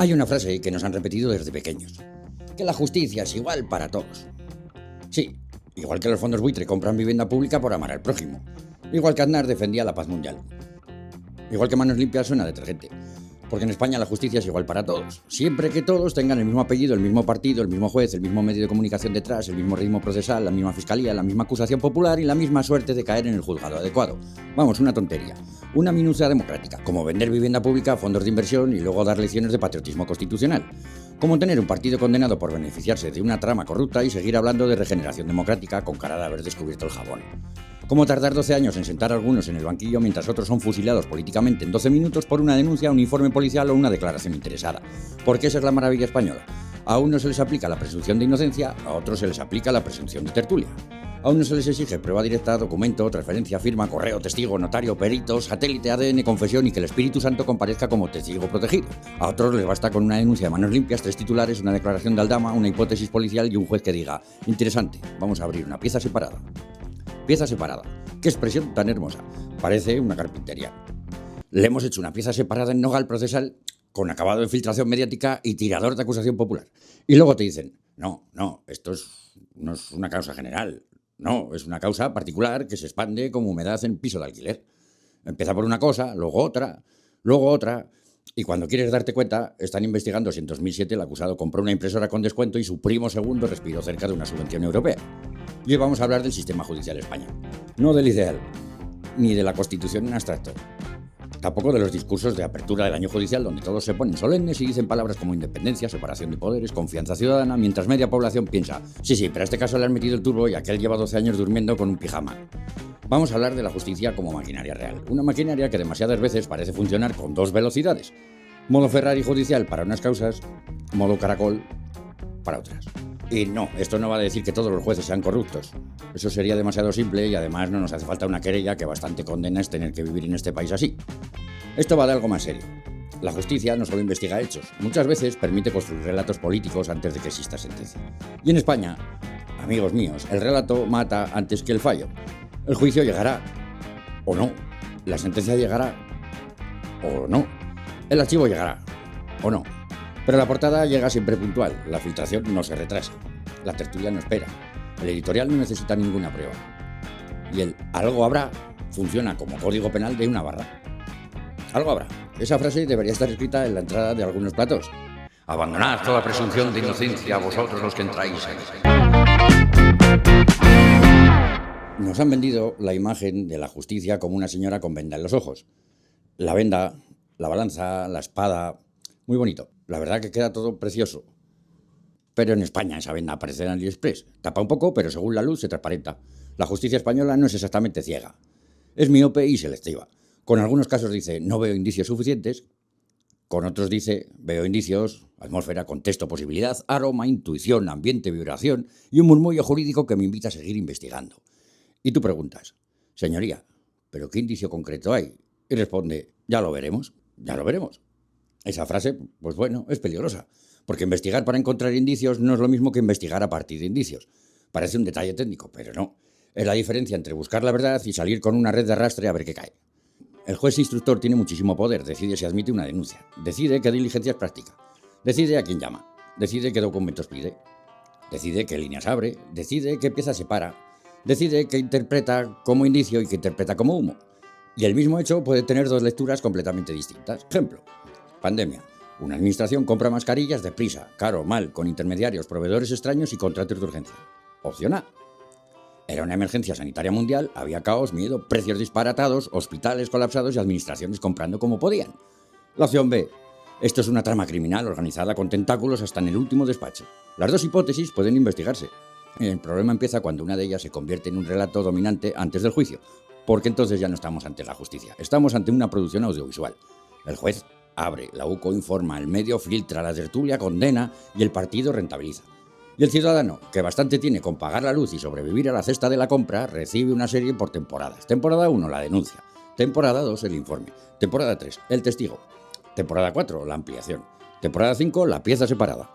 Hay una frase que nos han repetido desde pequeños, que la justicia es igual para todos. Sí, igual que los fondos buitre compran vivienda pública por amar al prójimo, igual que Aznar defendía la paz mundial, igual que Manos Limpias suena detergente, porque en España la justicia es igual para todos, siempre que todos tengan el mismo apellido, el mismo partido, el mismo juez, el mismo medio de comunicación detrás, el mismo ritmo procesal, la misma fiscalía, la misma acusación popular y la misma suerte de caer en el juzgado adecuado. Vamos, una tontería, una minucia democrática, como vender vivienda pública a fondos de inversión y luego dar lecciones de patriotismo constitucional. Como tener un partido condenado por beneficiarse de una trama corrupta y seguir hablando de regeneración democrática con cara de haber descubierto el jabón. Como tardar 12 años en sentar a algunos en el banquillo mientras otros son fusilados políticamente en 12 minutos por una denuncia, un informe policial o una declaración interesada. Porque esa es la maravilla española. A unos se les aplica la presunción de inocencia, a otros se les aplica la presunción de tertulia. A unos se les exige prueba directa, documento, transferencia, firma, correo, testigo, notario, perito, satélite, ADN, confesión y que el Espíritu Santo comparezca como testigo protegido. A otros les basta con una denuncia de manos limpias, 3 titulares, una declaración de aldama, una hipótesis policial y un juez que diga: interesante, vamos a abrir una pieza separada. Pieza separada. ¡Qué expresión tan hermosa! Parece una carpintería. Le hemos hecho una pieza separada en nogal procesal con acabado de filtración mediática y tirador de acusación popular. Y luego te dicen: no, esto no es una causa general. No, es una causa particular que se expande como humedad en piso de alquiler. Empieza por una cosa, luego otra, y cuando quieres darte cuenta, están investigando si en 2007 el acusado compró una impresora con descuento y su primo segundo respiró cerca de una subvención europea. Y hoy vamos a hablar del sistema judicial español. No del ideal, ni de la Constitución en abstracto. Tampoco de los discursos de apertura del año judicial donde todos se ponen solemnes y dicen palabras como independencia, separación de poderes, confianza ciudadana, mientras media población piensa: sí, pero a este caso le han metido el turbo y aquel lleva 12 años durmiendo con un pijama. Vamos a hablar de la justicia como maquinaria real. Una maquinaria que demasiadas veces parece funcionar con 2 velocidades. Modo Ferrari judicial para unas causas, modo caracol para otras. Y no, esto no va a decir que todos los jueces sean corruptos. Eso sería demasiado simple y además no nos hace falta una querella, que bastante condena es tener que vivir en este país así. Esto va de algo más serio. La justicia no solo investiga hechos, muchas veces permite construir relatos políticos antes de que exista sentencia. Y en España, amigos míos, el relato mata antes que el fallo. El juicio llegará, o no. La sentencia llegará, o no. El archivo llegará, o no. Pero la portada llega siempre puntual, la filtración no se retrasa, la tertulia no espera, el editorial no necesita ninguna prueba. Y el algo habrá funciona como código penal de una barra. Algo habrá. Esa frase debería estar escrita en la entrada de algunos platos. Abandonad toda presunción de inocencia a vosotros los que entráis ahí. Nos han vendido la imagen de la justicia como una señora con venda en los ojos. La venda, la balanza, la espada... Muy bonito. La verdad que queda todo precioso. Pero en España esa venda aparece en AliExpress. Tapa un poco, pero según la luz se transparenta. La justicia española no es exactamente ciega. Es miope y selectiva. Con algunos casos dice: no veo indicios suficientes. Con otros dice: veo indicios, atmósfera, contexto, posibilidad, aroma, intuición, ambiente, vibración y un murmullo jurídico que me invita a seguir investigando. Y tú preguntas: señoría, ¿pero qué indicio concreto hay? Y responde: ya lo veremos. Esa frase, pues bueno, es peligrosa, porque investigar para encontrar indicios no es lo mismo que investigar a partir de indicios. Parece un detalle técnico, pero no. Es la diferencia entre buscar la verdad y salir con una red de arrastre a ver qué cae. El juez instructor tiene muchísimo poder, decide si admite una denuncia, decide qué diligencias practica, decide a quién llama, decide qué documentos pide, decide qué líneas abre, decide qué piezas separa, decide qué interpreta como indicio y qué interpreta como humo. Y el mismo hecho puede tener 2 lecturas completamente distintas. Ejemplo: pandemia. Una administración compra mascarillas deprisa, caro, mal, con intermediarios, proveedores extraños y contratos de urgencia. Opción A. Era una emergencia sanitaria mundial, había caos, miedo, precios disparatados, hospitales colapsados y administraciones comprando como podían. La opción B. Esto es una trama criminal organizada con tentáculos hasta en el último despacho. Las 2 hipótesis pueden investigarse. El problema empieza cuando una de ellas se convierte en un relato dominante antes del juicio, porque entonces ya no estamos ante la justicia, estamos ante una producción audiovisual. El juez abre, la UCO informa, el medio filtra, la tertulia condena y el partido rentabiliza. Y el ciudadano, que bastante tiene con pagar la luz y sobrevivir a la cesta de la compra, recibe una serie por temporadas. Temporada 1, la denuncia. Temporada 2, el informe. Temporada 3, el testigo. Temporada 4, la ampliación. Temporada 5, la pieza separada.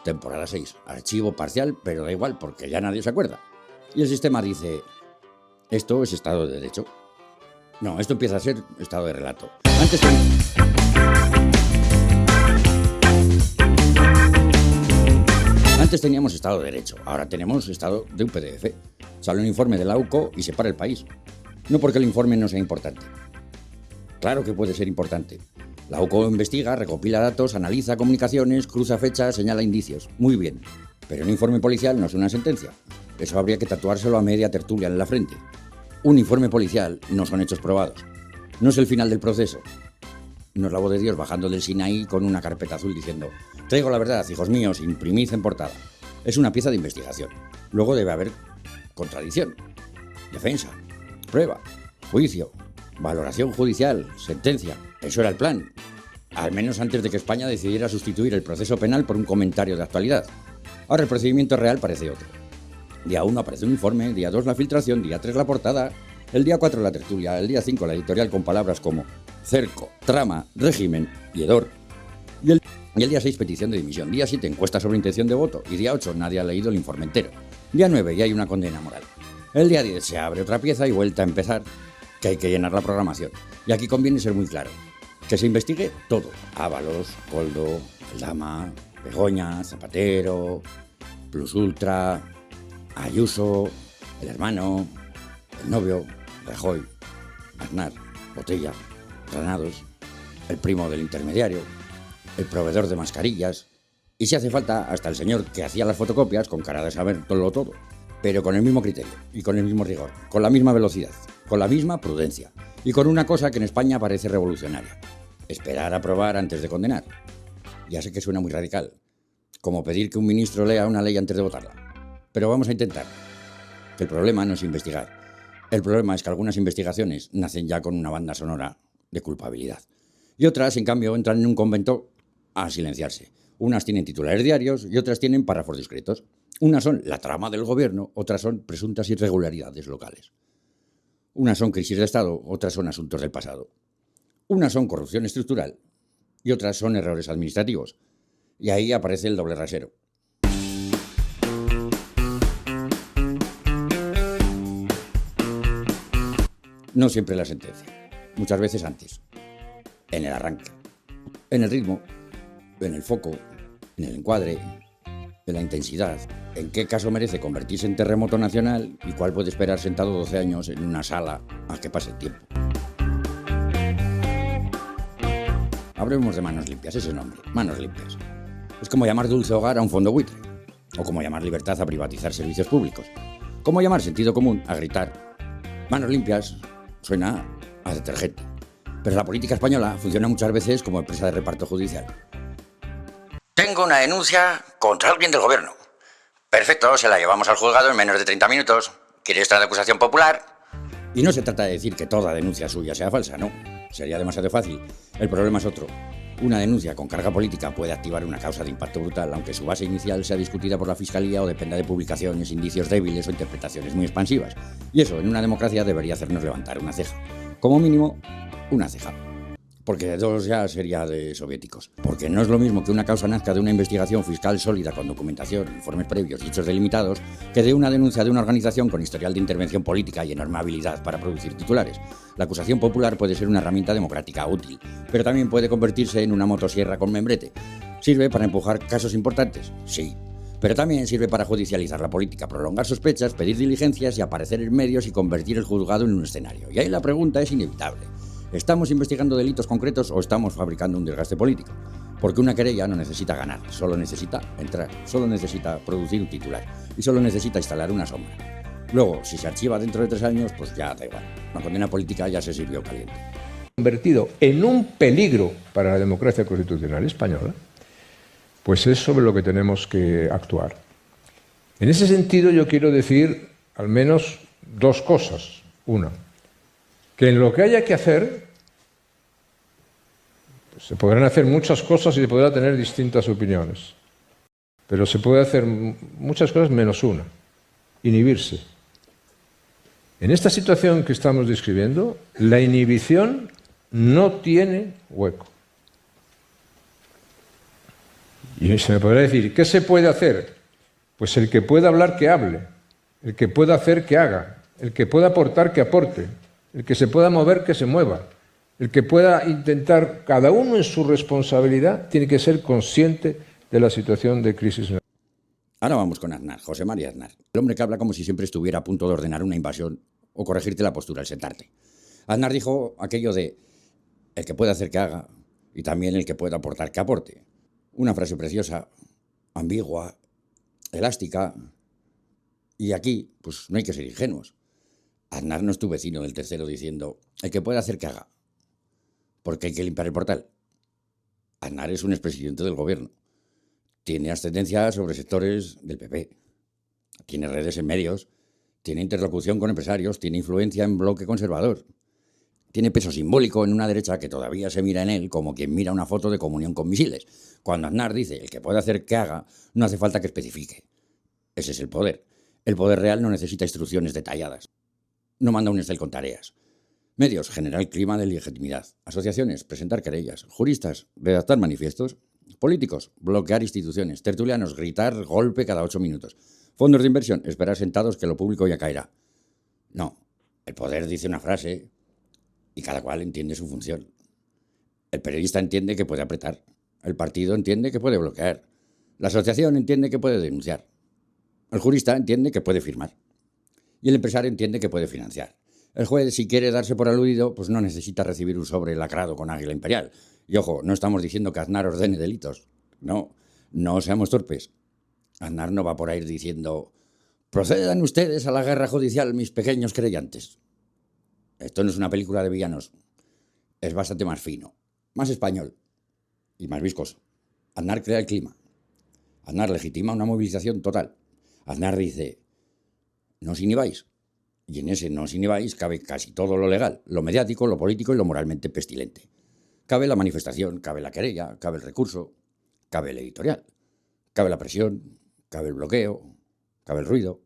Temporada 6, archivo parcial, pero da igual porque ya nadie se acuerda. Y el sistema dice: esto es Estado de Derecho. No, esto empieza a ser estado de relato. Antes que... Antes teníamos Estado de Derecho, ahora tenemos Estado de un PDF. Sale un informe de la UCO y se para el país. No porque el informe no sea importante. Claro que puede ser importante. La UCO investiga, recopila datos, analiza comunicaciones, cruza fechas, señala indicios. Muy bien. Pero un informe policial no es una sentencia. Eso habría que tatuárselo a media tertulia en la frente. Un informe policial no son hechos probados. No es el final del proceso. No es la voz de Dios bajando del Sinaí con una carpeta azul diciendo: traigo la verdad, hijos míos, imprimid en portada. Es una pieza de investigación. Luego debe haber contradicción, defensa, prueba, juicio, valoración judicial, sentencia. Eso era el plan. Al menos antes de que España decidiera sustituir el proceso penal por un comentario de actualidad. Ahora el procedimiento real parece otro. Día 1 aparece un informe, día 2 la filtración, día 3 la portada, el día 4 la tertulia, el día 5 la editorial con palabras como cerco, trama, régimen y hedor. Y el día 6 petición de dimisión, día 7 encuesta sobre intención de voto y día 8 nadie ha leído el informe entero. Día 9 ya hay una condena moral. El día 10 se abre otra pieza y vuelta a empezar, que hay que llenar la programación. Y aquí conviene ser muy claro, que se investigue todo. Ábalos, Coldo, Aldama, Begoña, Zapatero, Plus Ultra, Ayuso, el hermano, el novio, Rajoy, Aznar, Botella, Granados, el primo del intermediario, el proveedor de mascarillas y si hace falta hasta el señor que hacía las fotocopias con cara de saber todo, pero con el mismo criterio y con el mismo rigor, con la misma velocidad, con la misma prudencia y con una cosa que en España parece revolucionaria: esperar a probar antes de condenar. Ya sé que suena muy radical, como pedir que un ministro lea una ley antes de votarla, pero vamos a intentar. Que el problema no es investigar. El problema es que algunas investigaciones nacen ya con una banda sonora de culpabilidad. Y otras, en cambio, entran en un convento a silenciarse. Unas tienen titulares diarios y otras tienen párrafos discretos. Unas son la trama del gobierno, otras son presuntas irregularidades locales. Unas son crisis de Estado, otras son asuntos del pasado. Unas son corrupción estructural y otras son errores administrativos. Y ahí aparece el doble rasero. No siempre la sentencia, muchas veces antes, en el arranque, en el ritmo, en el foco, en el encuadre, en la intensidad, en qué caso merece convertirse en terremoto nacional y cuál puede esperar sentado 12 años en una sala a que pase el tiempo. Hablemos de manos limpias, ese nombre, manos limpias. Es como llamar dulce hogar a un fondo buitre, o como llamar libertad a privatizar servicios públicos, como llamar sentido común a gritar. Manos limpias suena a detergente, pero la política española funciona muchas veces como empresa de reparto judicial. Tengo una denuncia contra alguien del gobierno. Perfecto, se la llevamos al juzgado en menos de 30 minutos. ¿Quiere esta de acusación popular? Y no se trata de decir que toda denuncia suya sea falsa, no. Sería demasiado fácil. El problema es otro. Una denuncia con carga política puede activar una causa de impacto brutal, aunque su base inicial sea discutida por la Fiscalía o dependa de publicaciones, indicios débiles o interpretaciones muy expansivas. Y eso, en una democracia, debería hacernos levantar una ceja. Como mínimo, una ceja. Porque de dos ya sería de soviéticos. Porque no es lo mismo que una causa nazca de una investigación fiscal sólida con documentación, informes previos y hechos delimitados, que de una denuncia de una organización con historial de intervención política y enorme habilidad para producir titulares. La acusación popular puede ser una herramienta democrática útil, pero también puede convertirse en una motosierra con membrete. ¿Sirve para empujar casos importantes? Sí. Pero también sirve para judicializar la política, prolongar sospechas, pedir diligencias y aparecer en medios y convertir el juzgado en un escenario. Y ahí la pregunta es inevitable. ¿Estamos investigando delitos concretos o estamos fabricando un desgaste político? Porque una querella no necesita ganar, solo necesita entrar, solo necesita producir un titular y solo necesita instalar una sombra. Luego, si se archiva dentro de 3 años, pues ya da igual. Una condena política ya se sirvió caliente. Convertido en un peligro para la democracia constitucional española, pues es sobre lo que tenemos que actuar. En ese sentido yo quiero decir al menos 2 cosas. Una, que en lo que haya que hacer, pues se podrán hacer muchas cosas y se podrá tener distintas opiniones, pero se puede hacer muchas cosas menos una, inhibirse. En esta situación que estamos describiendo, la inhibición no tiene hueco. Y se me podrá decir, ¿qué se puede hacer? Pues el que pueda hablar, que hable, el que pueda hacer, que haga, el que pueda aportar, que aporte, el que se pueda mover, que se mueva, el que pueda intentar, cada uno en su responsabilidad, tiene que ser consciente de la situación de crisis. Ahora vamos con Aznar, José María Aznar. El hombre que habla como si siempre estuviera a punto de ordenar una invasión o corregirte la postura al sentarte. Aznar dijo aquello de el que puede hacer que haga y también el que pueda aportar que aporte. Una frase preciosa, ambigua, elástica. Y aquí, pues no hay que ser ingenuos. Aznar no es tu vecino del tercero diciendo el que puede hacer que haga, porque hay que limpiar el portal. Aznar es un expresidente del gobierno. Tiene ascendencia sobre sectores del PP. Tiene redes en medios. Tiene interlocución con empresarios. Tiene influencia en bloque conservador. Tiene peso simbólico en una derecha que todavía se mira en él como quien mira una foto de comunión con misiles. Cuando Aznar dice el que puede hacer que haga, no hace falta que especifique. Ese es el poder. El poder real no necesita instrucciones detalladas. No manda un Excel con tareas. Medios, generar clima de legitimidad. Asociaciones, presentar querellas. Juristas, redactar manifiestos. Políticos, bloquear instituciones. Tertulianos, gritar golpe cada 8 minutos. Fondos de inversión, esperar sentados que lo público ya caerá. No, el poder dice una frase y cada cual entiende su función. El periodista entiende que puede apretar. El partido entiende que puede bloquear. La asociación entiende que puede denunciar. El jurista entiende que puede firmar. Y el empresario entiende que puede financiar. El juez, si quiere darse por aludido, pues no necesita recibir un sobre lacrado con águila imperial. Y ojo, no estamos diciendo que Aznar ordene delitos. No, no seamos torpes. Aznar no va por ahí diciendo procedan ustedes a la guerra judicial, mis pequeños creyentes. Esto no es una película de villanos. Es bastante más fino, más español y más viscoso. Aznar crea el clima. Aznar legitima una movilización total. Aznar dice no os inhibáis. Y en ese no os inhibáis cabe casi todo lo legal, lo mediático, lo político y lo moralmente pestilente. Cabe la manifestación, cabe la querella, cabe el recurso, cabe el editorial, cabe la presión, cabe el bloqueo, cabe el ruido,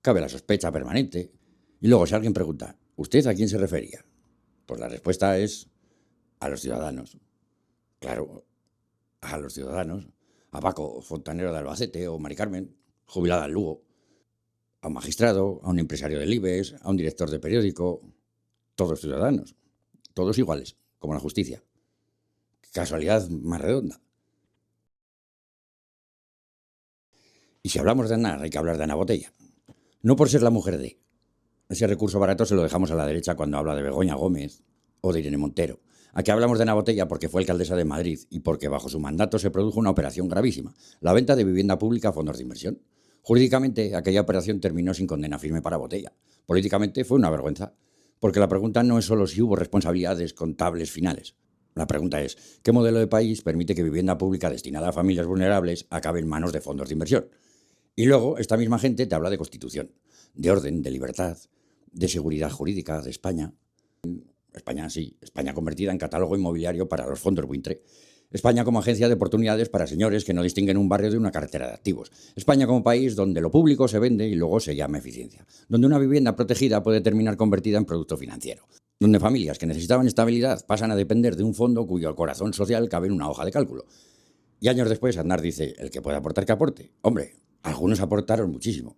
cabe la sospecha permanente. Y luego si alguien pregunta, ¿usted a quién se refería? Pues la respuesta es a los ciudadanos. Claro, a los ciudadanos. A Paco, fontanero de Albacete, o Mari Carmen, jubilada en Lugo. A un magistrado, a un empresario del IBEX, a un director de periódico. Todos ciudadanos. Todos iguales, como la justicia. Casualidad más redonda. Y si hablamos de Aznar, hay que hablar de Ana Botella. No por ser la mujer de. Ese recurso barato se lo dejamos a la derecha cuando habla de Begoña Gómez o de Irene Montero. Aquí hablamos de Ana Botella porque fue alcaldesa de Madrid y porque bajo su mandato se produjo una operación gravísima, la venta de vivienda pública a fondos de inversión. Jurídicamente, aquella operación terminó sin condena firme para Botella. Políticamente fue una vergüenza, porque la pregunta no es solo si hubo responsabilidades contables finales. La pregunta es, ¿qué modelo de país permite que vivienda pública destinada a familias vulnerables acabe en manos de fondos de inversión? Y luego, esta misma gente te habla de constitución, de orden, de libertad, de seguridad jurídica de España. España, sí, España convertida en catálogo inmobiliario para los fondos buitre. España como agencia de oportunidades para señores que no distinguen un barrio de una cartera de activos. España como país donde lo público se vende y luego se llama eficiencia. Donde una vivienda protegida puede terminar convertida en producto financiero. Donde familias que necesitaban estabilidad pasan a depender de un fondo cuyo corazón social cabe en una hoja de cálculo. Y años después Aznar dice, el que puede aportar que aporte. Hombre, algunos aportaron muchísimo.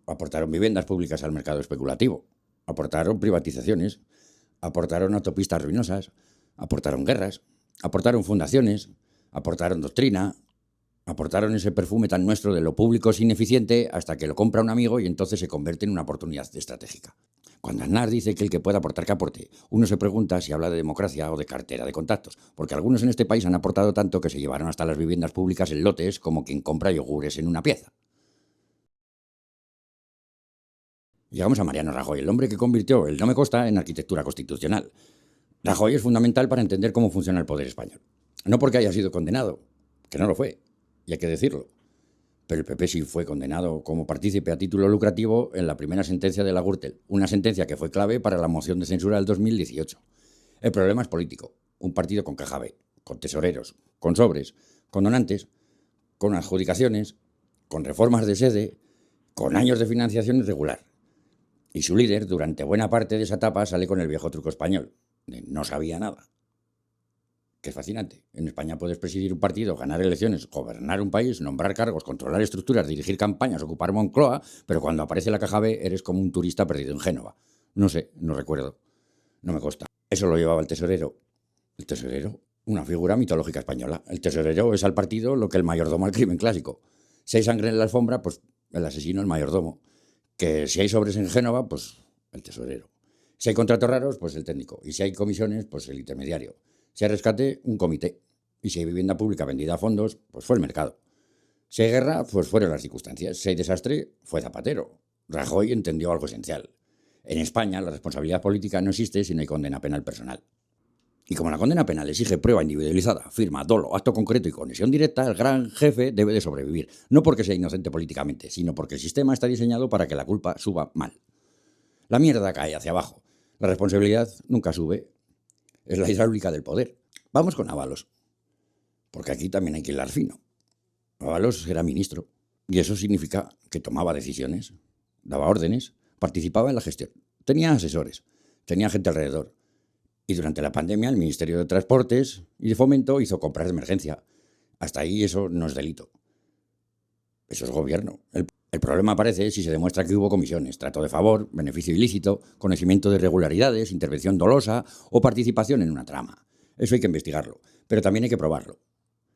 Aportaron viviendas públicas al mercado especulativo. Aportaron privatizaciones. Aportaron autopistas ruinosas. Aportaron guerras. Aportaron fundaciones, aportaron doctrina, aportaron ese perfume tan nuestro de lo público es ineficiente hasta que lo compra un amigo y entonces se convierte en una oportunidad estratégica. Cuando Aznar dice que el que pueda aportar que aporte, uno se pregunta si habla de democracia o de cartera de contactos, porque algunos en este país han aportado tanto que se llevaron hasta las viviendas públicas en lotes como quien compra yogures en una pieza. Llegamos a Mariano Rajoy, el hombre que convirtió el no me consta en arquitectura constitucional. Rajoy es fundamental para entender cómo funciona el poder español. No porque haya sido condenado, que no lo fue, y hay que decirlo. Pero el PP sí fue condenado como partícipe a título lucrativo en la primera sentencia de la Gürtel, una sentencia que fue clave para la moción de censura del 2018. El problema es político. Un partido con caja B, con tesoreros, con sobres, con donantes, con adjudicaciones, con reformas de sede, con años de financiación irregular. Y su líder, durante buena parte de esa etapa, sale con el viejo truco español. No sabía nada. Que es fascinante. En España puedes presidir un partido, ganar elecciones, gobernar un país, nombrar cargos, controlar estructuras, dirigir campañas, ocupar Moncloa, pero cuando aparece la caja B eres como un turista perdido en Génova. No sé, no recuerdo. No me consta. Eso lo llevaba el tesorero. ¿El tesorero? Una figura mitológica española. El tesorero es al partido lo que el mayordomo al crimen clásico. Si hay sangre en la alfombra, pues el asesino, el mayordomo. Que si hay sobres en Génova, pues el tesorero. Si hay contratos raros, pues el técnico. Y si hay comisiones, pues el intermediario. Si hay rescate, un comité. Y si hay vivienda pública vendida a fondos, pues fue el mercado. Si hay guerra, pues fueron las circunstancias. Si hay desastre, fue Zapatero. Rajoy entendió algo esencial. En España, la responsabilidad política no existe si no hay condena penal personal. Y como la condena penal exige prueba individualizada, firma, dolo, acto concreto y conexión directa, el gran jefe debe de sobrevivir. No porque sea inocente políticamente, sino porque el sistema está diseñado para que la culpa suba mal. La mierda cae hacia abajo. La responsabilidad nunca sube. Es la hidráulica del poder. Vamos con Ábalos. Porque aquí también hay que hilar fino. Ábalos era ministro. Y eso significa que tomaba decisiones, daba órdenes, participaba en la gestión. Tenía asesores, tenía gente alrededor. Y durante la pandemia el Ministerio de Transportes y de Fomento hizo compras de emergencia. Hasta ahí eso no es delito. Eso es gobierno. El problema aparece si se demuestra que hubo comisiones, trato de favor, beneficio ilícito, conocimiento de irregularidades, intervención dolosa o participación en una trama. Eso hay que investigarlo, pero también hay que probarlo.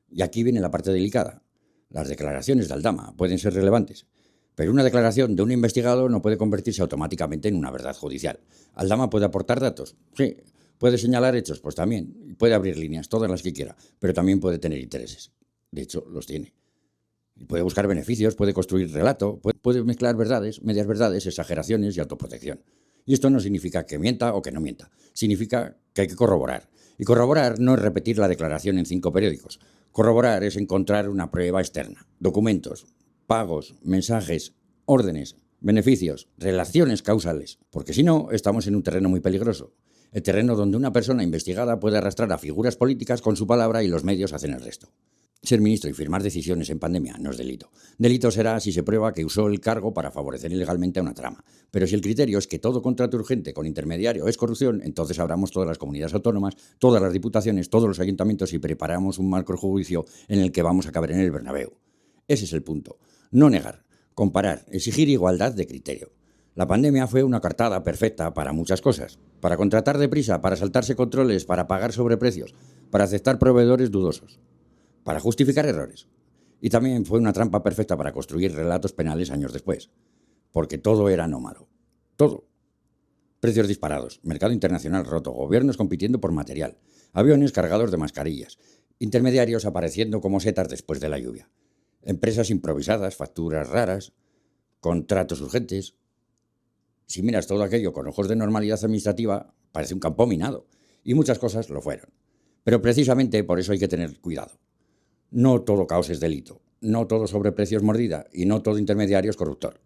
Y aquí viene la parte delicada. Las declaraciones de Aldama pueden ser relevantes, pero una declaración de un investigado no puede convertirse automáticamente en una verdad judicial. Aldama puede aportar datos, sí. Puede señalar hechos, pues también. Puede abrir líneas, todas las que quiera, pero también puede tener intereses. De hecho, los tiene. Puede buscar beneficios, puede construir relato, puede mezclar verdades, medias verdades, exageraciones y autoprotección. Y esto no significa que mienta o que no mienta. Significa que hay que corroborar. Y corroborar no es repetir la declaración en 5 periódicos. Corroborar es encontrar una prueba externa. Documentos, pagos, mensajes, órdenes, beneficios, relaciones causales. Porque si no, estamos en un terreno muy peligroso. El terreno donde una persona investigada puede arrastrar a figuras políticas con su palabra y los medios hacen el resto. Ser ministro y firmar decisiones en pandemia no es delito. Delito será si se prueba que usó el cargo para favorecer ilegalmente a una trama. Pero si el criterio es que todo contrato urgente con intermediario es corrupción, entonces abramos todas las comunidades autónomas, todas las diputaciones, todos los ayuntamientos y preparamos un macrojuicio en el que vamos a caber en el Bernabéu. Ese es el punto. No negar, comparar, exigir igualdad de criterio. La pandemia fue una cartada perfecta para muchas cosas. Para contratar deprisa, para saltarse controles, para pagar sobreprecios, para aceptar proveedores dudosos, para justificar errores. Y también fue una trampa perfecta para construir relatos penales años después. Porque todo era anómalo. Todo. Precios disparados, mercado internacional roto, gobiernos compitiendo por material, aviones cargados de mascarillas, intermediarios apareciendo como setas después de la lluvia, empresas improvisadas, facturas raras, contratos urgentes. Si miras todo aquello con ojos de normalidad administrativa, parece un campo minado. Y muchas cosas lo fueron. Pero precisamente por eso hay que tener cuidado. No todo caos es delito. No todo sobreprecio es mordida. Y no todo intermediario es corruptor.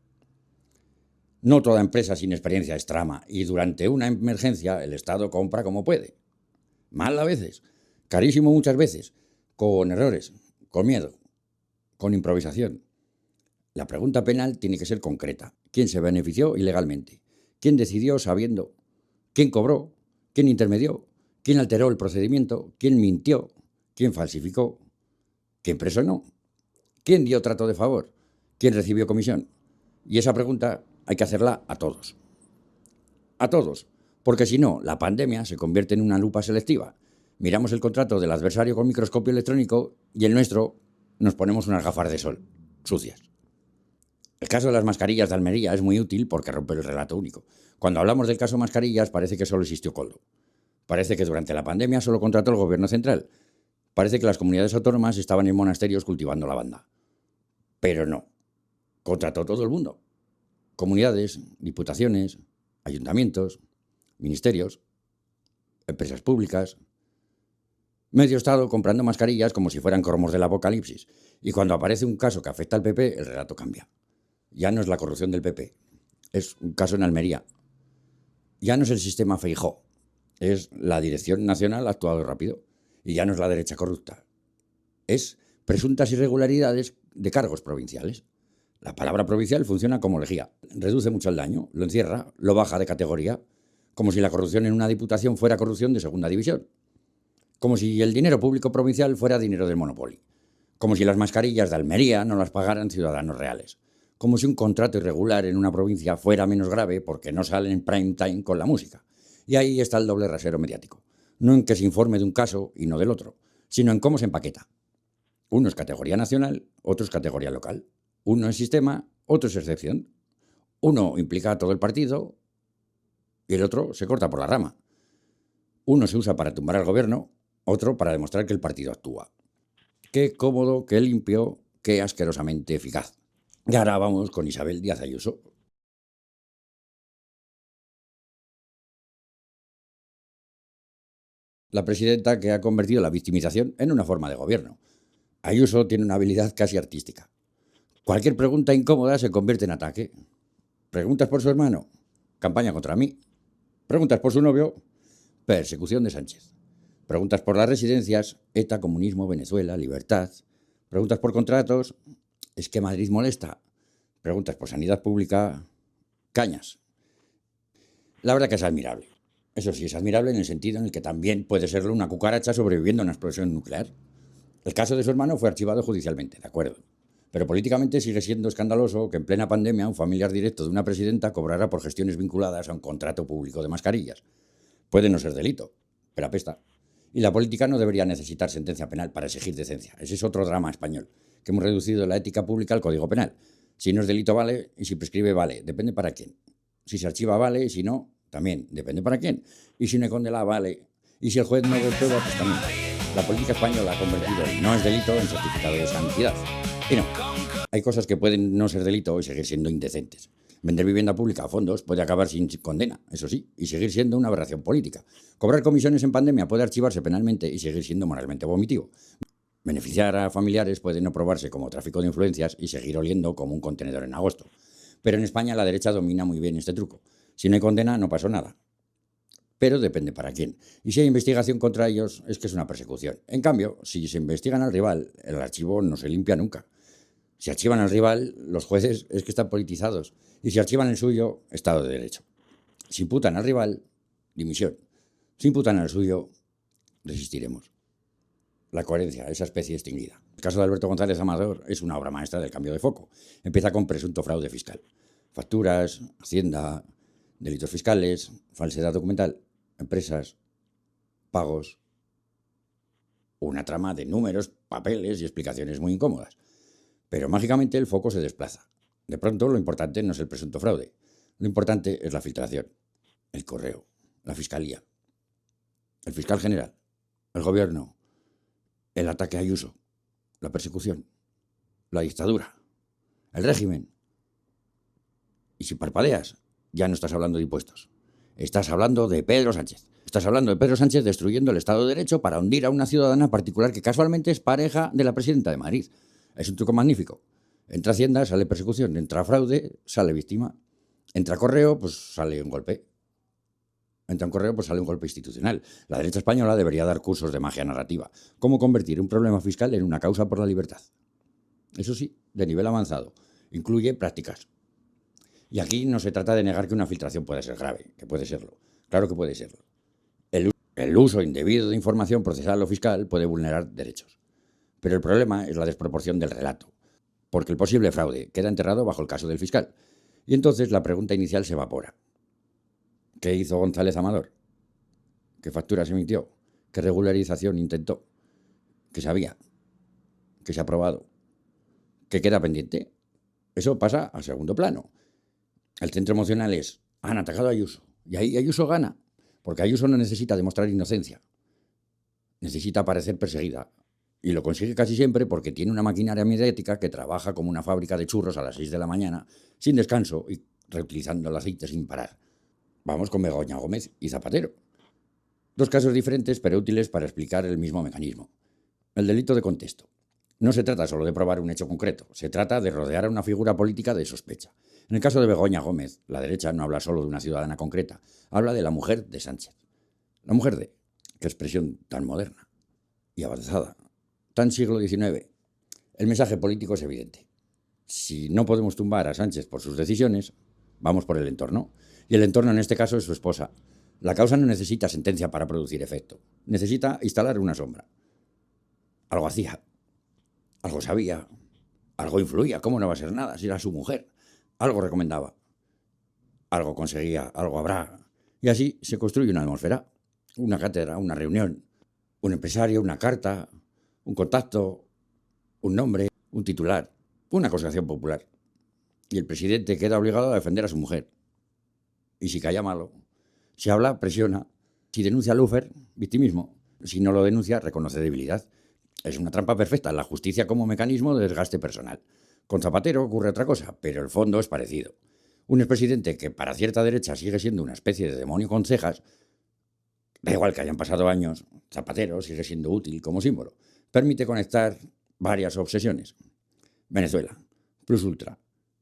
No toda empresa sin experiencia es trama. Y durante una emergencia el Estado compra como puede. Mal a veces. Carísimo muchas veces. Con errores. Con miedo. Con improvisación. La pregunta penal tiene que ser concreta. ¿Quién se benefició ilegalmente? ¿Quién decidió sabiendo? ¿Quién cobró? ¿Quién intermedió? ¿Quién alteró el procedimiento? ¿Quién mintió? ¿Quién falsificó? ¿Quién presionó? ¿Quién dio trato de favor? ¿Quién recibió comisión? Y esa pregunta hay que hacerla a todos. A todos. Porque si no, la pandemia se convierte en una lupa selectiva. Miramos el contrato del adversario con microscopio electrónico y el nuestro nos ponemos unas gafas de sol, sucias. El caso de las mascarillas de Almería es muy útil porque rompe el relato único. Cuando hablamos del caso mascarillas parece que solo existió Koldo. Parece que durante la pandemia solo contrató el gobierno central. Parece que las comunidades autónomas estaban en monasterios cultivando lavanda. Pero no. Contrató todo el mundo. Comunidades, diputaciones, ayuntamientos, ministerios, empresas públicas. Medio Estado comprando mascarillas como si fueran cromos del apocalipsis. Y cuando aparece un caso que afecta al PP, el relato cambia. Ya no es la corrupción del PP, es un caso en Almería. Ya no es el sistema Feijóo, es la Dirección Nacional ha actuado rápido. Y ya no es la derecha corrupta, es presuntas irregularidades de cargos provinciales. La palabra provincial funciona como lejía, reduce mucho el daño, lo encierra, lo baja de categoría, como si la corrupción en una diputación fuera corrupción de segunda división, como si el dinero público provincial fuera dinero del Monopoly, como si las mascarillas de Almería no las pagaran ciudadanos reales. Como si un contrato irregular en una provincia fuera menos grave porque no sale en prime time con la música. Y ahí está el doble rasero mediático. No en que se informe de un caso y no del otro, sino en cómo se empaqueta. Uno es categoría nacional, otro es categoría local. Uno es sistema, otro es excepción. Uno implica a todo el partido y el otro se corta por la rama. Uno se usa para tumbar al gobierno, otro para demostrar que el partido actúa. Qué cómodo, qué limpio, qué asquerosamente eficaz. Y ahora vamos con Isabel Díaz Ayuso. La presidenta que ha convertido la victimización en una forma de gobierno. Ayuso tiene una habilidad casi artística. Cualquier pregunta incómoda se convierte en ataque. ¿Preguntas por su hermano? Campaña contra mí. ¿Preguntas por su novio? Persecución de Sánchez. Preguntas por las residencias, ETA, comunismo, Venezuela, libertad. Preguntas por contratos, es que Madrid molesta. Preguntas por sanidad pública, cañas. La verdad que es admirable. Eso sí, es admirable en el sentido en el que también puede serlo una cucaracha sobreviviendo a una explosión nuclear. El caso de su hermano fue archivado judicialmente, de acuerdo. Pero políticamente sigue siendo escandaloso que en plena pandemia un familiar directo de una presidenta cobrara por gestiones vinculadas a un contrato público de mascarillas. Puede no ser delito, pero apesta. Y la política no debería necesitar sentencia penal para exigir decencia. Ese es otro drama español, que hemos reducido la ética pública al Código Penal. Si no es delito, vale, y si prescribe, vale. Depende para quién. Si se archiva, vale, y si no, también. Depende para quién. Y si no condena, vale. Y si el juez no reprueba, pues también. La política española ha convertido el no es delito en certificado de santidad. Y no. Hay cosas que pueden no ser delito y seguir siendo indecentes. Vender vivienda pública a fondos puede acabar sin condena, eso sí, y seguir siendo una aberración política. Cobrar comisiones en pandemia puede archivarse penalmente y seguir siendo moralmente vomitivo. Beneficiar a familiares puede no probarse como tráfico de influencias y seguir oliendo como un contenedor en agosto. Pero en España la derecha domina muy bien este truco. Si no hay condena, no pasó nada. Pero depende para quién. Y si hay investigación contra ellos, es que es una persecución. En cambio, si se investigan al rival, el archivo no se limpia nunca. Si archivan al rival, los jueces es que están politizados. Y si archivan el suyo, Estado de Derecho. Si imputan al rival, dimisión. Si imputan al suyo, resistiremos. La coherencia, esa especie extinguida. El caso de Alberto González Amador es una obra maestra del cambio de foco. Empieza con presunto fraude fiscal. Facturas, Hacienda, delitos fiscales, falsedad documental, empresas, pagos. Una trama de números, papeles y explicaciones muy incómodas. Pero mágicamente el foco se desplaza. De pronto lo importante no es el presunto fraude. Lo importante es la filtración, el correo, la fiscalía, el fiscal general, el gobierno, el ataque a Ayuso, la persecución, la dictadura, el régimen. Y si parpadeas, ya no estás hablando de impuestos. Estás hablando de Pedro Sánchez. Estás hablando de Pedro Sánchez destruyendo el Estado de Derecho para hundir a una ciudadana particular que casualmente es pareja de la presidenta de Madrid. Es un truco magnífico. Entra Hacienda, sale persecución. Entra fraude, sale víctima. Entra correo, pues sale un golpe. Entra un correo, pues sale un golpe institucional. La derecha española debería dar cursos de magia narrativa. Cómo convertir un problema fiscal en una causa por la libertad. Eso sí, de nivel avanzado. Incluye prácticas. Y aquí no se trata de negar que una filtración puede ser grave, que puede serlo. Claro que puede serlo. El uso indebido de información procesal o fiscal puede vulnerar derechos. Pero el problema es la desproporción del relato, porque el posible fraude queda enterrado bajo el caso del fiscal. Y entonces la pregunta inicial se evapora. ¿Qué hizo González Amador? ¿Qué facturas emitió? ¿Qué regularización intentó? ¿Qué sabía? ¿Qué se ha aprobado? ¿Qué queda pendiente? Eso pasa a segundo plano. El centro emocional es, han atacado a Ayuso. Y ahí Ayuso gana, porque Ayuso no necesita demostrar inocencia. Necesita parecer perseguida. Y lo consigue casi siempre porque tiene una maquinaria mediática que trabaja como una fábrica de churros a las 6 de la mañana, sin descanso y reutilizando el aceite sin parar. Vamos con Begoña Gómez y Zapatero. Dos casos diferentes pero útiles para explicar el mismo mecanismo. El delito de contexto. No se trata solo de probar un hecho concreto, se trata de rodear a una figura política de sospecha. En el caso de Begoña Gómez, la derecha no habla solo de una ciudadana concreta, habla de la mujer de Sánchez. La mujer de, qué expresión tan moderna y avanzada, tan siglo XIX. El mensaje político es evidente. Si no podemos tumbar a Sánchez por sus decisiones, vamos por el entorno. Y el entorno en este caso es su esposa. La causa no necesita sentencia para producir efecto. Necesita instalar una sombra. Algo hacía, algo sabía, algo influía. ¿Cómo no va a ser nada si era su mujer? Algo recomendaba, algo conseguía, algo habrá. Y así se construye una atmósfera, una cátedra, una reunión, un empresario, una carta, un contacto, un nombre, un titular, una acusación popular. Y el presidente queda obligado a defender a su mujer. Y si calla malo, si habla, presiona. Si denuncia Lufer, victimismo. Si no lo denuncia, reconoce debilidad. Es una trampa perfecta, la justicia como mecanismo de desgaste personal. Con Zapatero ocurre otra cosa, pero el fondo es parecido. Un expresidente que para cierta derecha sigue siendo una especie de demonio con cejas, da igual que hayan pasado años, Zapatero sigue siendo útil como símbolo. Permite conectar varias obsesiones. Venezuela, Plus Ultra,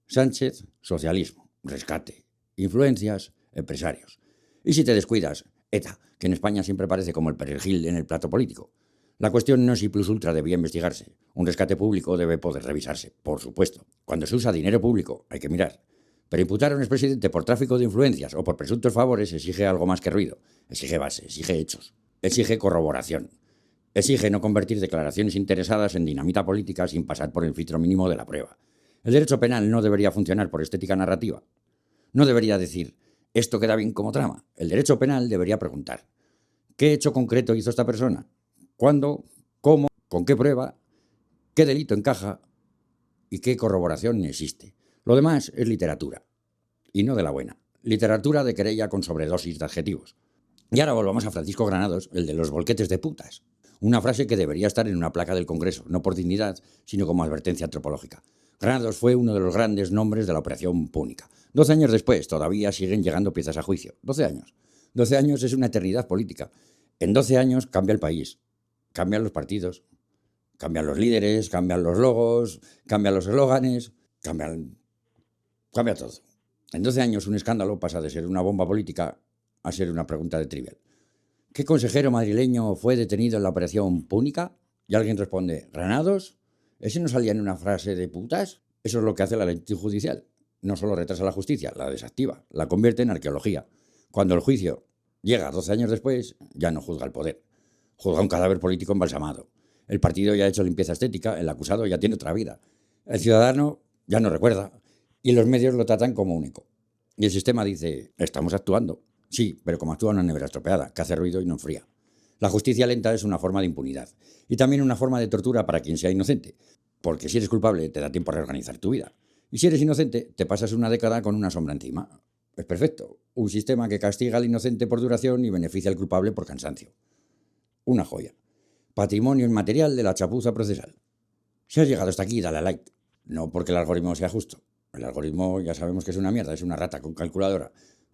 Sánchez, socialismo, rescate, influencias, empresarios. Y si te descuidas, ETA, que en España siempre parece como el perejil en el plato político. La cuestión no es si Plus Ultra debía investigarse. Un rescate público debe poder revisarse, por supuesto. Cuando se usa dinero público hay que mirar. Pero imputar a un expresidente por tráfico de influencias o por presuntos favores exige algo más que ruido. Exige base, exige hechos, exige corroboración. Exige no convertir declaraciones interesadas en dinamita política sin pasar por el filtro mínimo de la prueba. El derecho penal no debería funcionar por estética narrativa. No debería decir, esto queda bien como trama. El derecho penal debería preguntar, ¿qué hecho concreto hizo esta persona? ¿Cuándo? ¿Cómo? ¿Con qué prueba? ¿Qué delito encaja? ¿Y qué corroboración existe? Lo demás es literatura. Y no de la buena. Literatura de querella con sobredosis de adjetivos. Y ahora volvamos a Francisco Granados, el de los volquetes de putas. Una frase que debería estar en una placa del Congreso, no por dignidad, sino como advertencia antropológica. Granados fue uno de los grandes nombres de la Operación Púnica. 12 años después, todavía siguen llegando piezas a juicio. 12 años. 12 años es una eternidad política. En 12 años cambia el país, cambian los partidos, cambian los líderes, cambian los logos, cambian los eslóganes, cambia todo. En 12 años un escándalo pasa de ser una bomba política a ser una pregunta de trivial. ¿Qué consejero madrileño fue detenido en la Operación Púnica? Y alguien responde, ¿Granados? ¿Ese no salía en una frase de putas? Eso es lo que hace la lentitud judicial. No solo retrasa la justicia, la desactiva, la convierte en arqueología. Cuando el juicio llega 12 años después, ya no juzga el poder. Juzga un cadáver político embalsamado. El partido ya ha hecho limpieza estética, el acusado ya tiene otra vida. El ciudadano ya no recuerda. Y los medios lo tratan como único. Y el sistema dice, estamos actuando. Sí, pero como actúa una nevera estropeada, que hace ruido y no enfría. La justicia lenta es una forma de impunidad. Y también una forma de tortura para quien sea inocente. Porque si eres culpable, te da tiempo a reorganizar tu vida. Y si eres inocente, te pasas una década con una sombra encima. Es perfecto. Un sistema que castiga al inocente por duración y beneficia al culpable por cansancio. Una joya. Patrimonio inmaterial de la chapuza procesal. Si has llegado hasta aquí, dale a like. No porque el algoritmo sea justo. El algoritmo ya sabemos que es una mierda, es una rata con calculadora.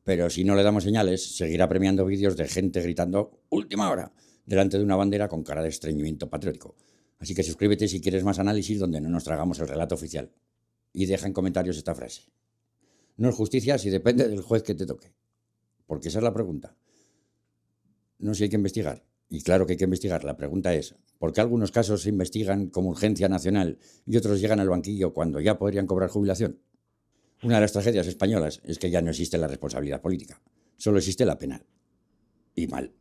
Pero si no le damos señales, seguirá premiando vídeos de gente gritando ¡última hora! Delante de una bandera con cara de estreñimiento patriótico. Así que suscríbete si quieres más análisis donde no nos tragamos el relato oficial. Y deja en comentarios esta frase. No es justicia si depende del juez que te toque. Porque esa es la pregunta. No si hay que investigar. Y claro que hay que investigar. La pregunta es, ¿por qué algunos casos se investigan como urgencia nacional y otros llegan al banquillo cuando ya podrían cobrar jubilación? Una de las tragedias españolas es que ya no existe la responsabilidad política. Solo existe la penal. Y mal.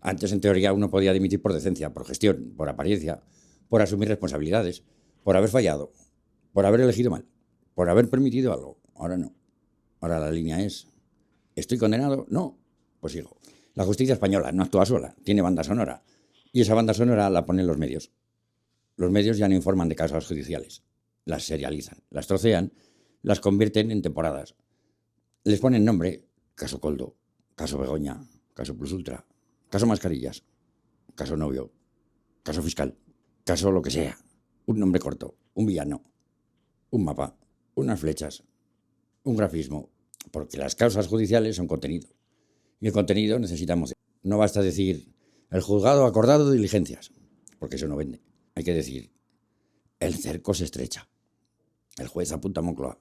Antes, en teoría, uno podía dimitir por decencia, por gestión, por apariencia, por asumir responsabilidades, por haber fallado, por haber elegido mal, por haber permitido algo. Ahora no. Ahora la línea es, ¿estoy condenado? No. Pues sigo. La justicia española no actúa sola, tiene banda sonora. Y esa banda sonora la ponen los medios. Los medios ya no informan de casos judiciales. Las serializan, las trocean, las convierten en temporadas. Les ponen nombre, caso Coldo, caso Begoña, caso Plus Ultra, caso Mascarillas, caso Novio, caso Fiscal, caso lo que sea. Un nombre corto, un villano, un mapa, unas flechas, un grafismo. Porque las causas judiciales son contenido. Y el contenido necesita emoción. No basta decir, el juzgado ha acordado diligencias, porque eso no vende. Hay que decir, el cerco se estrecha. El juez apunta a Moncloa.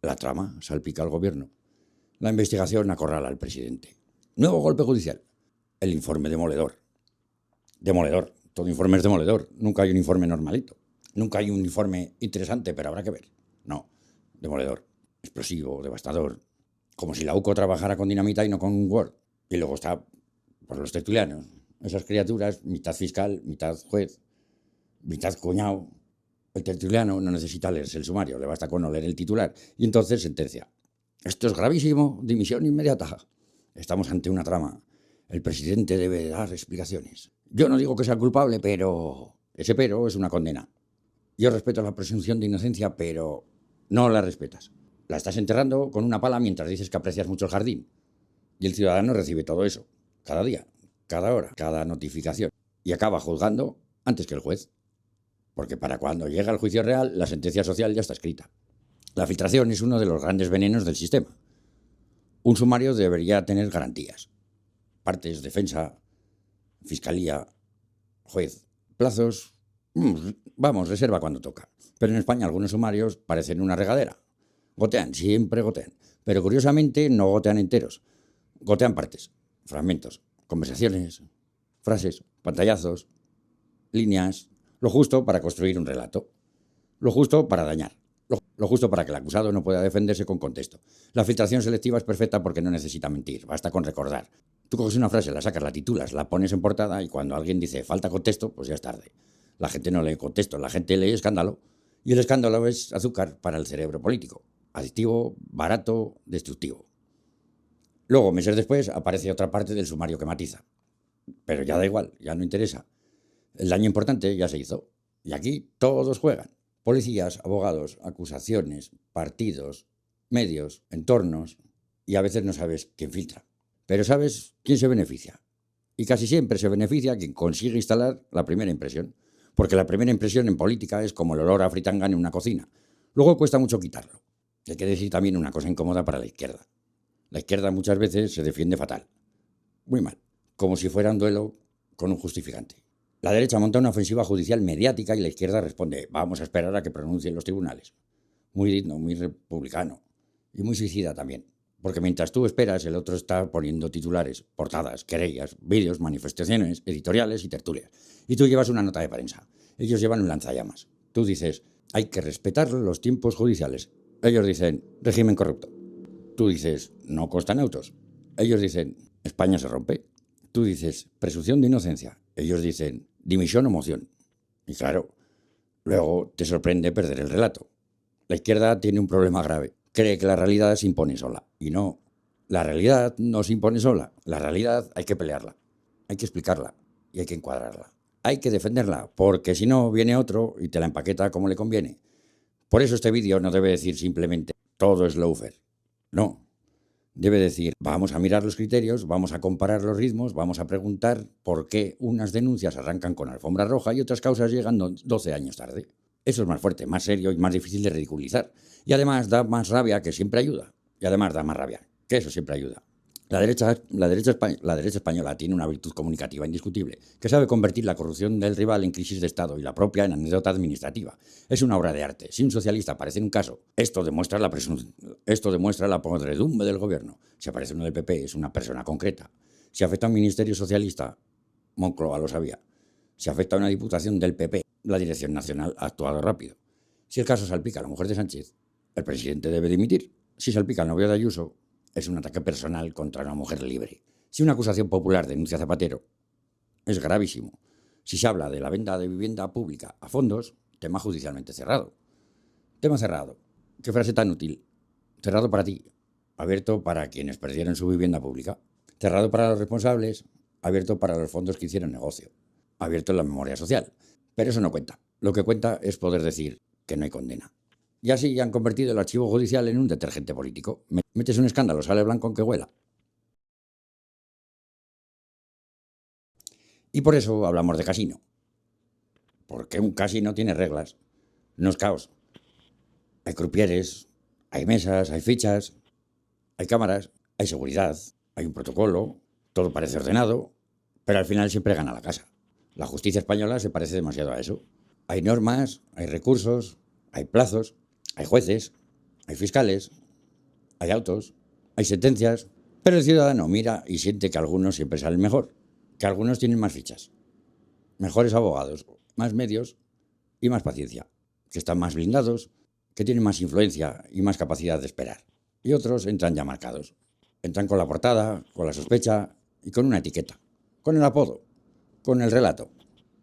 La trama salpica al gobierno. La investigación acorrala al presidente. Nuevo golpe judicial. El informe demoledor. Demoledor. Todo informe es demoledor. Nunca hay un informe normalito. Nunca hay un informe interesante, pero habrá que ver. No. Demoledor. Explosivo, devastador. Como si la UCO trabajara con dinamita y no con Word. Y luego está, por los tertulianos. Esas criaturas, mitad fiscal, mitad juez, mitad cuñado. El tertuliano no necesita leerse el sumario, le basta con no leer el titular. Y entonces sentencia. Esto es gravísimo, dimisión inmediata. Estamos ante una trama. El presidente debe dar explicaciones. Yo no digo que sea culpable, pero ese pero es una condena. Yo respeto la presunción de inocencia, pero no la respetas. La estás enterrando con una pala mientras dices que aprecias mucho el jardín. Y el ciudadano recibe todo eso, cada día, cada hora, cada notificación. Y acaba juzgando antes que el juez. Porque para cuando llega el juicio real, la sentencia social ya está escrita. La filtración es uno de los grandes venenos del sistema. Un sumario debería tener garantías. Partes, defensa, fiscalía, juez, plazos. Vamos, reserva cuando toca. Pero en España algunos sumarios parecen una regadera. Gotean, siempre gotean. Pero curiosamente no gotean enteros. Gotean partes, fragmentos, conversaciones, frases, pantallazos, líneas. Lo justo para construir un relato. Lo justo para dañar. Lo justo para que el acusado no pueda defenderse con contexto. La filtración selectiva es perfecta porque no necesita mentir, basta con recordar. Tú coges una frase, la sacas, la titulas, la pones en portada y cuando alguien dice falta contexto, pues ya es tarde. La gente no lee contexto, la gente lee escándalo. Y el escándalo es azúcar para el cerebro político. Adictivo, barato, destructivo. Luego, meses después, aparece otra parte del sumario que matiza. Pero ya da igual, ya no interesa. El daño importante ya se hizo. Y aquí todos juegan. Policías, abogados, acusaciones, partidos, medios, entornos. Y a veces no sabes quién filtra. Pero sabes quién se beneficia. Y casi siempre se beneficia quien consigue instalar la primera impresión. Porque la primera impresión en política es como el olor a fritanga en una cocina. Luego cuesta mucho quitarlo. Y hay que decir también una cosa incómoda para la izquierda. La izquierda muchas veces se defiende fatal. Muy mal. Como si fuera un duelo con un justificante. La derecha monta una ofensiva judicial mediática y la izquierda responde, vamos a esperar a que pronuncien los tribunales. Muy digno, muy republicano. Y muy suicida también. Porque mientras tú esperas, el otro está poniendo titulares, portadas, querellas, vídeos, manifestaciones, editoriales y tertulias. Y tú llevas una nota de prensa. Ellos llevan un lanzallamas. Tú dices, hay que respetar los tiempos judiciales. Ellos dicen, régimen corrupto. Tú dices, no constan autos. Ellos dicen, España se rompe. Tú dices, presunción de inocencia. Ellos dicen, dimisión o moción. Y claro, luego te sorprende perder el relato. La izquierda tiene un problema grave. Cree que la realidad se impone sola. Y no, la realidad no se impone sola. La realidad hay que pelearla, hay que explicarla y hay que encuadrarla. Hay que defenderla, porque si no viene otro y te la empaqueta como le conviene. Por eso este vídeo no debe decir simplemente todo es lawfare. No. Debe decir, vamos a mirar los criterios, vamos a comparar los ritmos, vamos a preguntar por qué unas denuncias arrancan con alfombra roja y otras causas llegan 12 años tarde. Eso es más fuerte, más serio y más difícil de ridiculizar. Y además da más rabia, que siempre ayuda. Y además da más rabia, que eso siempre ayuda. La derecha española tiene una virtud comunicativa indiscutible, que sabe convertir la corrupción del rival en crisis de Estado y la propia en anécdota administrativa. Es una obra de arte. Si un socialista aparece en un caso, esto demuestra la podredumbre del gobierno. Si aparece uno del PP, es una persona concreta. Si afecta a un ministerio socialista, Moncloa lo sabía. Si afecta a una diputación del PP, la Dirección Nacional ha actuado rápido. Si el caso salpica a la mujer de Sánchez, el presidente debe dimitir. Si salpica al novio de Ayuso, es un ataque personal contra una mujer libre. Si una acusación popular denuncia a Zapatero, es gravísimo. Si se habla de la venta de vivienda pública a fondos, tema judicialmente cerrado. Tema cerrado. ¿Qué frase tan útil? Cerrado para ti, abierto para quienes perdieron su vivienda pública. Cerrado para los responsables, abierto para los fondos que hicieron negocio. Abierto en la memoria social. Pero eso no cuenta. Lo que cuenta es poder decir que no hay condena. Y así han convertido el archivo judicial en un detergente político. Metes un escándalo, sale blanco aunque huela. Y por eso hablamos de casino. Porque un casino tiene reglas. No es caos. Hay crupieres, hay mesas, hay fichas, hay cámaras, hay seguridad, hay un protocolo, todo parece ordenado, pero al final siempre gana la casa. La justicia española se parece demasiado a eso. Hay normas, hay recursos, hay plazos, hay jueces, hay fiscales, hay autos, hay sentencias, pero el ciudadano mira y siente que algunos siempre salen mejor, que algunos tienen más fichas, mejores abogados, más medios y más paciencia, que están más blindados, que tienen más influencia y más capacidad de esperar. Y otros entran ya marcados. Entran con la portada, con la sospecha y con una etiqueta, con el apodo, con el relato,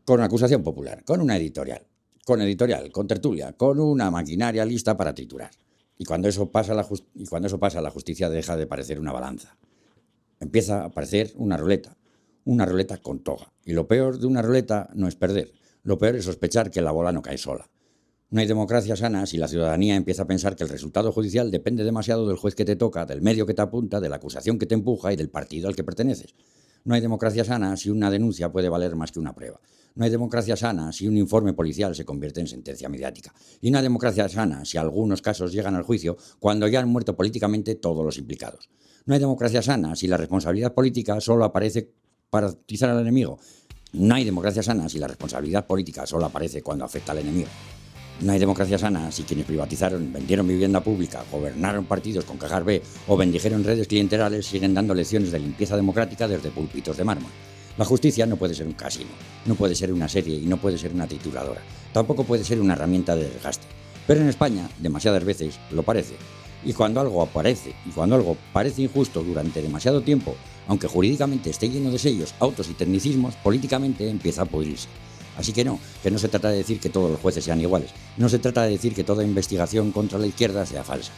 con acusación popular, con una editorial, con tertulia, con una maquinaria lista para triturar. Y cuando eso pasa, la justicia deja de parecer una balanza. Empieza a parecer una ruleta con toga. Y lo peor de una ruleta no es perder, lo peor es sospechar que la bola no cae sola. No hay democracia sana si la ciudadanía empieza a pensar que el resultado judicial depende demasiado del juez que te toca, del medio que te apunta, de la acusación que te empuja y del partido al que perteneces. No hay democracia sana si una denuncia puede valer más que una prueba. No hay democracia sana si un informe policial se convierte en sentencia mediática. Y no hay democracia sana si algunos casos llegan al juicio cuando ya han muerto políticamente todos los implicados. No hay democracia sana si la responsabilidad política solo aparece para atizar al enemigo. No hay democracia sana si la responsabilidad política solo aparece cuando afecta al enemigo. No hay democracia sana si quienes privatizaron, vendieron vivienda pública, gobernaron partidos con cajas B o bendijeron redes clientelares siguen dando lecciones de limpieza democrática desde púlpitos de mármol. La justicia no puede ser un casino, no puede ser una serie y no puede ser una trituradora. Tampoco puede ser una herramienta de desgaste. Pero en España, demasiadas veces, lo parece. Y cuando algo aparece y cuando algo parece injusto durante demasiado tiempo, aunque jurídicamente esté lleno de sellos, autos y tecnicismos, políticamente empieza a pudrirse. Así que no se trata de decir que todos los jueces sean iguales, no se trata de decir que toda investigación contra la izquierda sea falsa.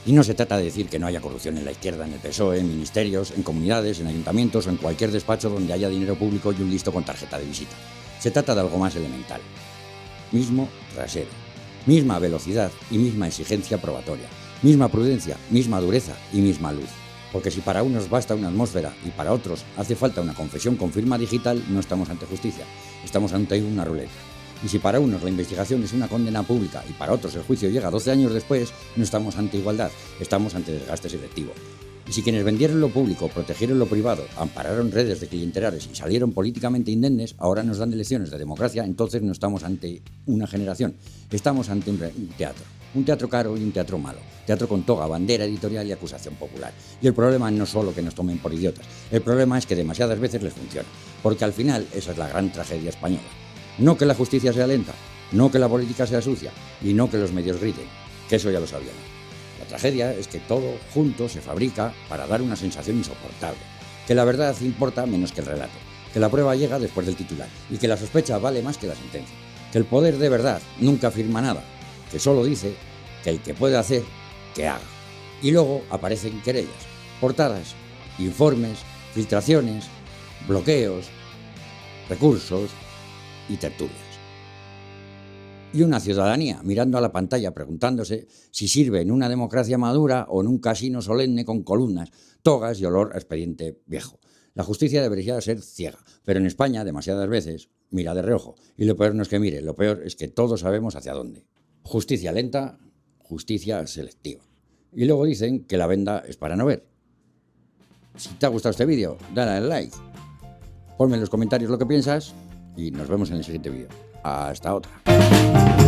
Y no se trata de decir que no haya corrupción en la izquierda, en el PSOE, en ministerios, en comunidades, en ayuntamientos o en cualquier despacho donde haya dinero público y un listo con tarjeta de visita. Se trata de algo más elemental. Mismo rasero, misma velocidad y misma exigencia probatoria, misma prudencia, misma dureza y misma luz. Porque si para unos basta una atmósfera y para otros hace falta una confesión con firma digital, no estamos ante justicia, estamos ante una ruleta. Y si para unos la investigación es una condena pública y para otros el juicio llega 12 años después, no estamos ante igualdad, estamos ante desgaste selectivo. Y si quienes vendieron lo público, protegieron lo privado, ampararon redes de clientelares y salieron políticamente indemnes, ahora nos dan lecciones de democracia, entonces no estamos ante una generación, estamos ante un teatro. Un teatro caro y un teatro malo. Teatro con toga, bandera editorial y acusación popular. Y el problema no es solo que nos tomen por idiotas, el problema es que demasiadas veces les funciona. Porque al final esa es la gran tragedia española. No que la justicia sea lenta, no que la política sea sucia y no que los medios griten, que eso ya lo sabíamos. La tragedia es que todo junto se fabrica para dar una sensación insoportable. Que la verdad importa menos que el relato. Que la prueba llega después del titular y que la sospecha vale más que la sentencia. Que el poder de verdad nunca afirma nada, que solo dice que el que puede hacer, que haga. Y luego aparecen querellas, portadas, informes, filtraciones, bloqueos, recursos y tertulias. Y una ciudadanía mirando a la pantalla preguntándose si sirve en una democracia madura o en un casino solemne con columnas, togas y olor a expediente viejo. La justicia debería ser ciega, pero en España demasiadas veces mira de reojo. Y lo peor no es que mire, lo peor es que todos sabemos hacia dónde. Justicia lenta, justicia selectiva. Y luego dicen que la venda es para no ver. Si te ha gustado este vídeo, dale al like. Ponme en los comentarios lo que piensas y nos vemos en el siguiente vídeo. Hasta otra.